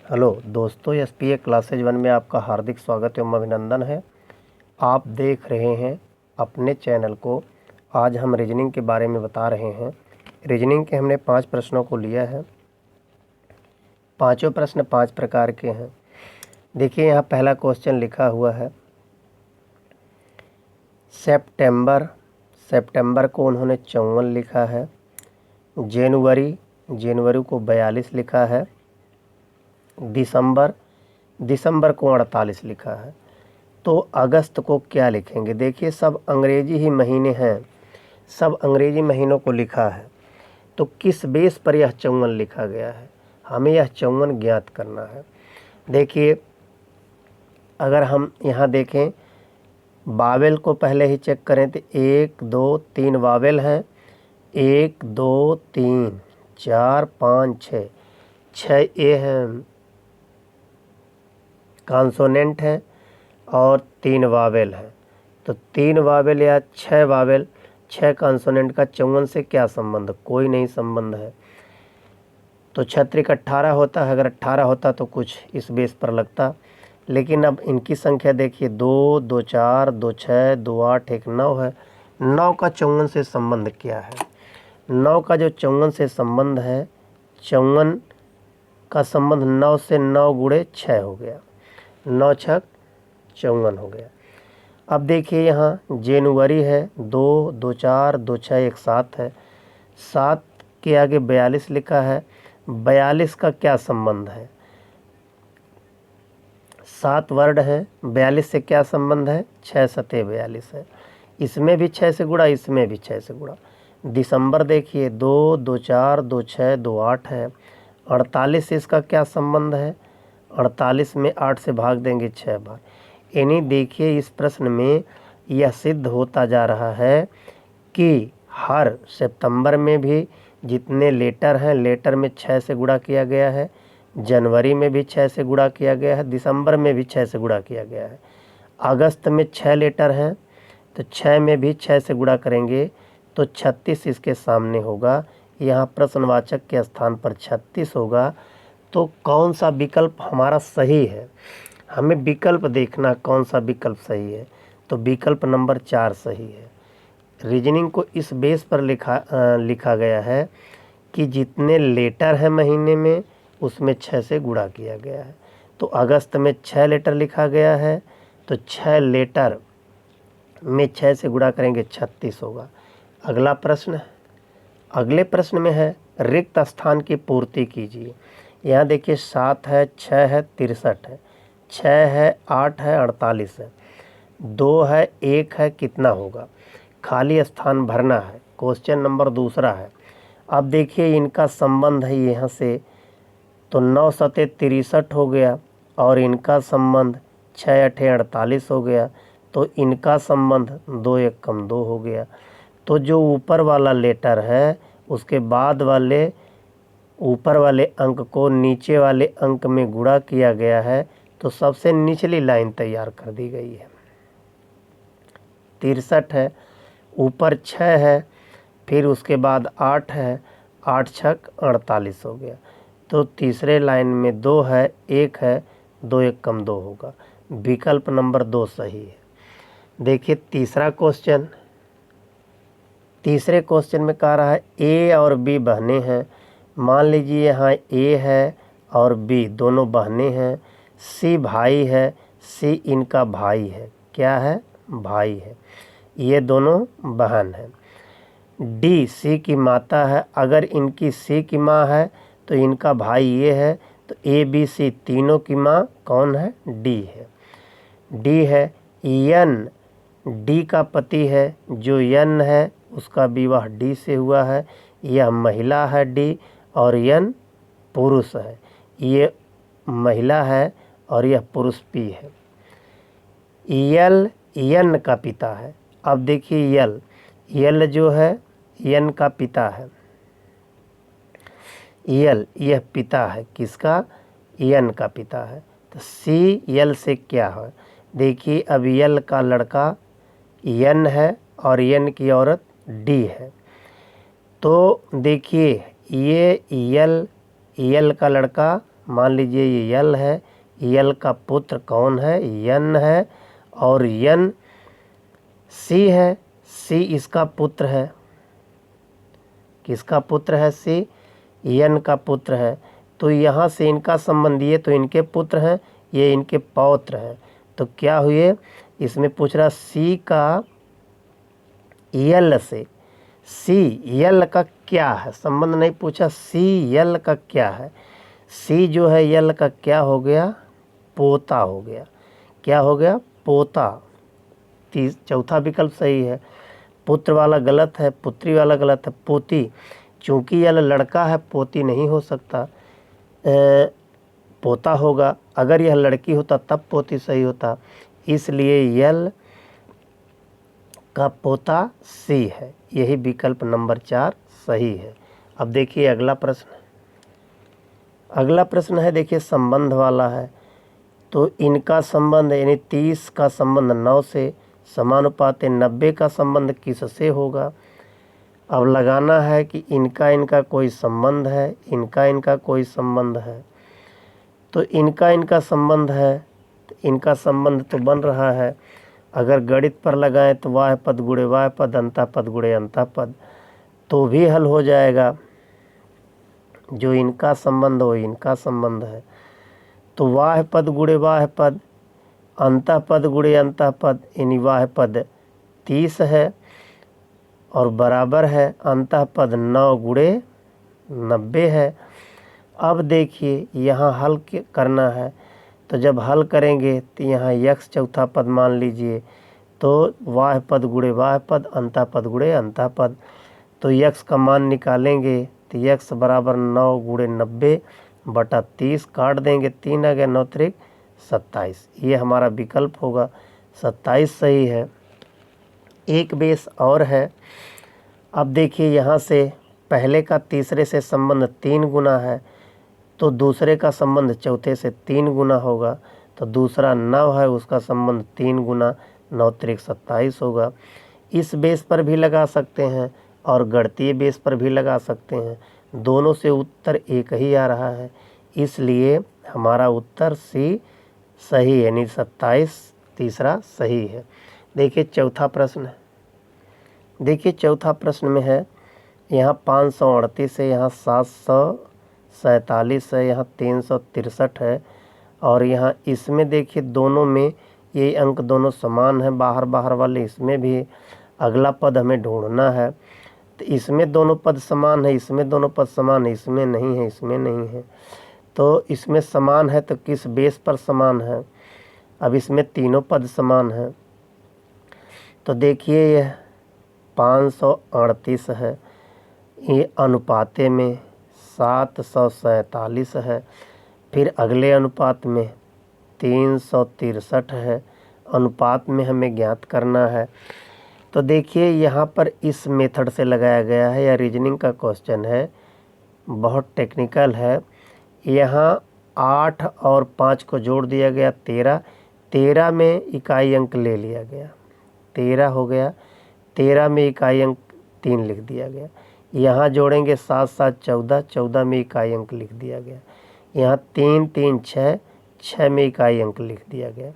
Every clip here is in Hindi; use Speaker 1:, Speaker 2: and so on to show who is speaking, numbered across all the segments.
Speaker 1: हेलो दोस्तों, SPA क्लासेज 1 में आपका हार्दिक स्वागत एवं अभिनंदन है। आप देख रहे हैं अपने चैनल को। आज हम रीजनिंग के बारे में बता रहे हैं। रीजनिंग के हमने 5 प्रश्नों को लिया है। पांचों प्रश्न 5 प्रकार के हैं। देखिए, यहाँ पहला क्वेश्चन लिखा हुआ है सितंबर को उन्होंने 54 लिखा है। जनवरी को 42 लिखा है। दिसंबर को 48 लिखा है। तो अगस्त को क्या लिखेंगे? देखिए, सब अंग्रेजी ही महीने हैं, सब अंग्रेजी महीनों को लिखा है। तो किस बेस पर यह 54 लिखा गया है, हमें यह 54 ज्ञात करना है। देखिए, अगर हम यहाँ देखें, वावेल को पहले ही चेक करें तो 1 2 3 वावेल हैं। 1 2 3 4 5 6 ए हैं, कॉन्सोनेंट हैं, और 3 वावेल हैं। तो 3 वावेल या 6 वावेल, 6 कॉन्सोनेंट का 54 से क्या संबंध? कोई नहीं संबंध है। तो 6 18 होता है, अगर 18 होता तो कुछ इस बेस पर लगता। लेकिन अब इनकी संख्या देखिए, 2 2 4 2 6 2 8 1 9 है। 9 का 54 से संबंध क्या है? 9 का जो 54 से संबंध है, 54 का संबंध 9 से 9 गुणे 6 हो गया। 9 छक 54 हो गया। अब देखिए, यहाँ जनवरी है, 2 2 4 2 6 1 7 है। 7 के आगे 42 लिखा है। 42 का क्या संबंध है? 7 वर्ड है, 42 से क्या संबंध है? 6 सते 42 है। इसमें भी 6 से गुणा, इसमें भी 6 से गुणा। दिसंबर देखिए, 2 2 4 2 6 2 8 है। 48 से इसका क्या संबंध है? 48 में 8 से भाग देंगे 6 बार। यानी देखिए, इस प्रश्न में यह सिद्ध होता जा रहा है कि हर सितंबर में भी जितने लेटर हैं, लेटर में 6 से गुणा किया गया है। जनवरी में भी 6 से गुणा किया गया है। दिसंबर में भी 6 से गुणा किया गया है। अगस्त में 6 लेटर हैं, तो 6 में भी 6 से गुणा करेंगे तो 36 इसके सामने होगा। यहाँ प्रश्नवाचक के स्थान पर 36 होगा। तो कौन सा विकल्प हमारा सही है? हमें विकल्प देखना, कौन सा विकल्प सही है। तो विकल्प नंबर 4 सही है। रीजनिंग को इस बेस पर लिखा गया है कि जितने लेटर हैं महीने में, उसमें 6 से गुणा किया गया है। तो अगस्त में 6 लेटर लिखा गया है, तो 6 लेटर में 6 से गुणा करेंगे 36 होगा। अगला प्रश्न, अगले प्रश्न में है रिक्त स्थान की पूर्ति कीजिए। यहाँ देखिए, 7 है, 6 है, 63 है, 6 है, 8 है, 48 है, 2 है, 1 है, कितना होगा? खाली स्थान भरना है। क्वेश्चन नंबर दूसरा है। अब देखिए, इनका संबंध है यहाँ से, तो 9 सते 63 हो गया, और इनका संबंध 6 अठे 48 हो गया। तो इनका संबंध 2 1 कम 2 हो गया। तो जो ऊपर वाला लेटर है, उसके बाद वाले ऊपर वाले अंक को नीचे वाले अंक में गुणा किया गया है। तो सबसे निचली लाइन तैयार कर दी गई है। 63 है, ऊपर 6 है, फिर उसके बाद 8 है, 8 छक 48 हो गया। तो तीसरे लाइन में 2 है, 1 है, 2 1 कम 2 होगा। विकल्प नंबर 2 सही है। देखिए, तीसरा क्वेश्चन, तीसरे क्वेश्चन में कह रहा है ए और बी बहनें हैं। मान लीजिए, यहाँ ए है और बी दोनों बहनें हैं। सी भाई है, सी इनका भाई है। क्या है? भाई है। ये दोनों बहन हैं। डी सी की माता है। अगर इनकी सी की माँ है तो इनका भाई ये है। तो ए बी सी तीनों की माँ कौन है? डी है। डी है। यन डी का पति है। जो यन है उसका विवाह डी से हुआ है। यह महिला है डी, और यन पुरुष है। ये महिला है और यह पुरुष पी है। यल यन का पिता है। अब देखिए, यल जो है यन का पिता है। यल यह पिता है किसका? यन का पिता है। तो सी यल से क्या है? देखिए, अब यल का लड़का यन है और यन की औरत डी है। तो देखिए, ये यल का लड़का मान लीजिए ये यल है, यल का पुत्र कौन है? यन है, और यन सी है, सी इसका पुत्र है। किसका पुत्र है? सी यन का पुत्र है। तो यहाँ से इनका संबंध, ये तो इनके पुत्र हैं, ये इनके पौत्र हैं। तो क्या हुए? इसमें पूछ रहा सी का यल से, सी यल का क्या है? संबंध नहीं पूछा, सी यल का क्या है? सी जो है यल का क्या हो गया? पोता हो गया। क्या हो गया? पोता। चौथा विकल्प सही है। पुत्र वाला गलत है, पुत्री वाला गलत है, पोती। चूंकि यल लड़का है, पोती नहीं हो सकता, पोता होगा। अगर यह लड़की होता तब पोती सही होता, इसलिए यल का पोता सी है। यही विकल्प नंबर 4 सही है। अब देखिए अगला प्रश्न। अगला प्रश्न है, देखिए संबंध वाला है। तो इनका संबंध यानी 30 का संबंध 9 से, समानुपात 90 का संबंध किससे होगा? अब लगाना है कि इनका कोई संबंध है, इनका कोई संबंध है। तो इनका संबंध है, तो इनका संबंध तो बन रहा है। अगर गणित पर लगाएं तो वाह पद गुणे वाह पद, अंतः पद गुणे अंतः पद, तो भी हल हो जाएगा। जो इनका संबंध हो, इनका संबंध है, तो वाह पद गुणे वाह पद, अंतः पद गुणे अंतः पद, यानी वाह पद 30 है और बराबर है अंतः पद 9 गुणे 90 है। अब देखिए यहाँ हल करना है, तो जब हल करेंगे तो यहाँ यक्स चौथा पद मान लीजिए, तो वाह पद गुणे वाह पद, अंतः पद गुणे अंतः पद। तो यक्स का मान निकालेंगे तो यक्स बराबर 9 गुणे 90 बटा 30, काट देंगे 3 आ गया, 9 त्रिक 27। ये हमारा विकल्प होगा, 27 सही है। एक बेस और है। अब देखिए यहाँ से पहले का तीसरे से संबंध 3 गुना है, तो दूसरे का संबंध चौथे से 3 गुना होगा। तो दूसरा 9 है, उसका संबंध 3 गुना, 9 त्रिक 27 होगा। इस बेस पर भी लगा सकते हैं और गणितीय बेस पर भी लगा सकते हैं, दोनों से उत्तर एक ही आ रहा है, इसलिए हमारा उत्तर सी सही है, यानी 27 तीसरा सही है। देखिए चौथा प्रश्न है। देखिए चौथा प्रश्न में है, यहाँ 538 है, यहाँ 747 है, यहाँ 363 है, और यहाँ इसमें देखिए दोनों में ये अंक दोनों समान है, बाहर बाहर वाले। इसमें भी अगला पद हमें ढूंढना है, तो इसमें दोनों पद समान है, इसमें दोनों पद समान है, इसमें नहीं है, इसमें नहीं है। तो इसमें समान है तो किस बेस पर समान है? अब इसमें तीनों पद समान हैं, तो देखिए यह 538 है, ये अनुपाते में 747 है, फिर अगले अनुपात में 363 है, अनुपात में हमें ज्ञात करना है। तो देखिए यहाँ पर इस मेथड से लगाया गया है, या रीजनिंग का क्वेश्चन है, बहुत टेक्निकल है। यहाँ 8 और 5 को जोड़ दिया गया 13, 13 में इकाई अंक ले लिया गया, 13 हो गया, 13 में इकाई अंक 3 लिख दिया गया। यहाँ जोड़ेंगे 7 7 14, 14 में इकाई अंक लिख दिया गया। यहाँ 3 3 6, 6 में इकाई अंक लिख दिया गया।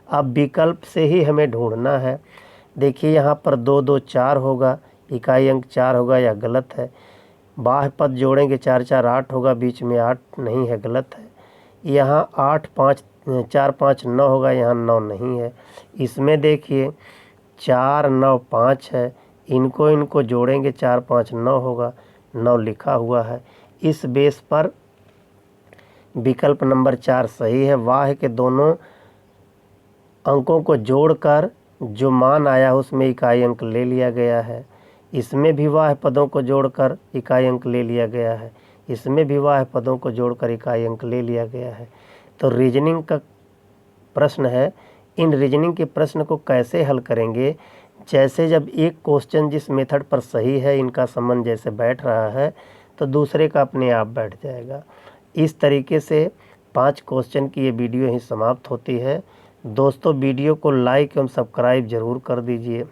Speaker 1: अब विकल्प से ही हमें ढूंढना है। देखिए यहाँ पर 2 2 4 होगा, इकाई अंक 4 होगा, या गलत है। बाह्य पद जोड़ेंगे 4 4 8 होगा, बीच में 8 नहीं है, गलत है। यहाँ 8 5 4 5 9 होगा, यहाँ 9 नहीं है। इसमें देखिए 4 9 5 है, इनको जोड़ेंगे 4 5 9 होगा, 9 लिखा हुआ है। इस बेस पर विकल्प नंबर 4 सही है। वाह के दोनों अंकों को जोड़कर जो मान आया उसमें इकाई अंक ले लिया गया है। इसमें भी वाह पदों को जोड़कर इकाई अंक ले लिया गया है, इसमें भी वाह पदों को जोड़कर इकाई अंक ले लिया गया है। तो रीजनिंग का प्रश्न है, इन रीजनिंग के प्रश्न को कैसे हल करेंगे? जैसे जब एक क्वेश्चन जिस मेथड पर सही है, इनका संबंध जैसे बैठ रहा है, तो दूसरे का अपने आप बैठ जाएगा। इस तरीके से 5 क्वेश्चन की ये वीडियो ही समाप्त होती है। दोस्तों वीडियो को लाइक एवं सब्सक्राइब ज़रूर कर दीजिए।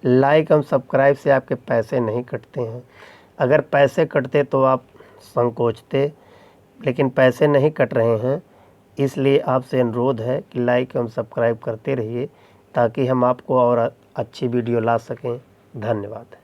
Speaker 1: लाइक एवं सब्सक्राइब से आपके पैसे नहीं कटते हैं, अगर पैसे कटते तो आप संकोचते। लेकिन पैसे नहीं कट रहे हैं, इसलिए आपसे अनुरोध है कि लाइक एवं सब्सक्राइब करते रहिए ताकि हम आपको और अच्छी वीडियो ला सकें। धन्यवाद।